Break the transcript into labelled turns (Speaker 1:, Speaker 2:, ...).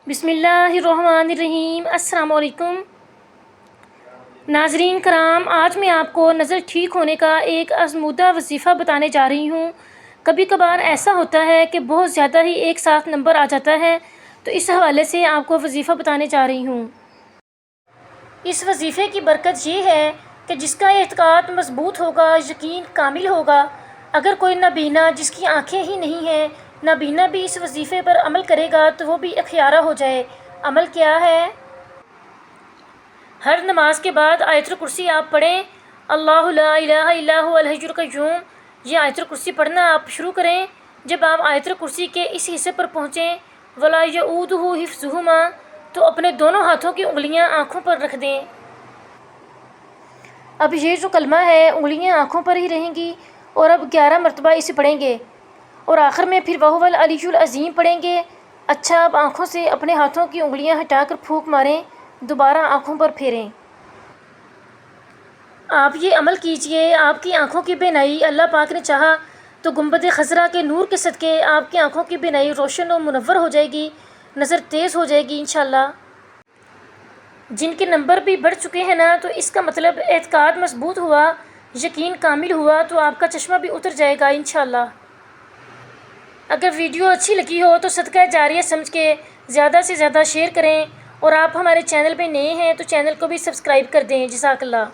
Speaker 1: بسم اللہ الرحمن الرحیم۔ السلام علیکم ناظرین کرام، آج میں آپ کو نظر ٹھیک ہونے کا ایک آزمودہ وظیفہ بتانے جا رہی ہوں۔ کبھی کبھار ایسا ہوتا ہے کہ بہت زیادہ ہی ایک ساتھ نمبر آ جاتا ہے، تو اس حوالے سے آپ کو وظیفہ بتانے جا رہی ہوں۔ اس وظیفے کی برکت یہ ہے کہ جس کا اعتقاد مضبوط ہوگا، یقین کامل ہوگا، اگر کوئی نابینا جس کی آنکھیں ہی نہیں ہیں، نابینا بھی اس وظیفے پر عمل کرے گا تو وہ بھی اختیارہ ہو جائے۔ عمل کیا ہے؟ ہر نماز کے بعد آیت الکرسی آپ پڑھیں۔ اللہ لا الہ الا هو الحی القیوم، یہ آیت الکرسی پڑھنا آپ شروع کریں۔ جب آپ آیت الکرسی کے اس حصے پر پہنچیں ولا یعودہ حفظہما، تو اپنے دونوں ہاتھوں کی انگلیاں آنکھوں پر رکھ دیں۔ اب یہ جو کلمہ ہے انگلیاں آنکھوں پر ہی رہیں گی، اور اب 11 مرتبہ اسے پڑھیں گے، اور آخر میں پھر وَهُوَ الْعَلِيُّ الْعَظِيمُ پڑھیں گے۔ اچھا، اب آنکھوں سے اپنے ہاتھوں کی انگلیاں ہٹا کر پھونک ماریں، دوبارہ آنکھوں پر پھیریں۔ آپ یہ عمل کیجئے، آپ کی آنکھوں کی بینائی اللہ پاک نے چاہا تو گنبد خضرا کے نور کے صدقے آپ کی آنکھوں کی بینائی روشن و منور ہو جائے گی، نظر تیز ہو جائے گی انشاءاللہ۔ جن کے نمبر بھی بڑھ چکے ہیں نا، تو اس کا مطلب اعتقاد مضبوط ہوا، یقین کامل ہوا، تو آپ کا چشمہ بھی اتر جائے گا انشاءاللہ۔ اگر ویڈیو اچھی لگی ہو تو صدقہ جاریہ سمجھ کے زیادہ سے زیادہ شیئر کریں، اور آپ ہمارے چینل پہ نئے ہیں تو چینل کو بھی سبسکرائب کر دیں۔ جزاک اللہ۔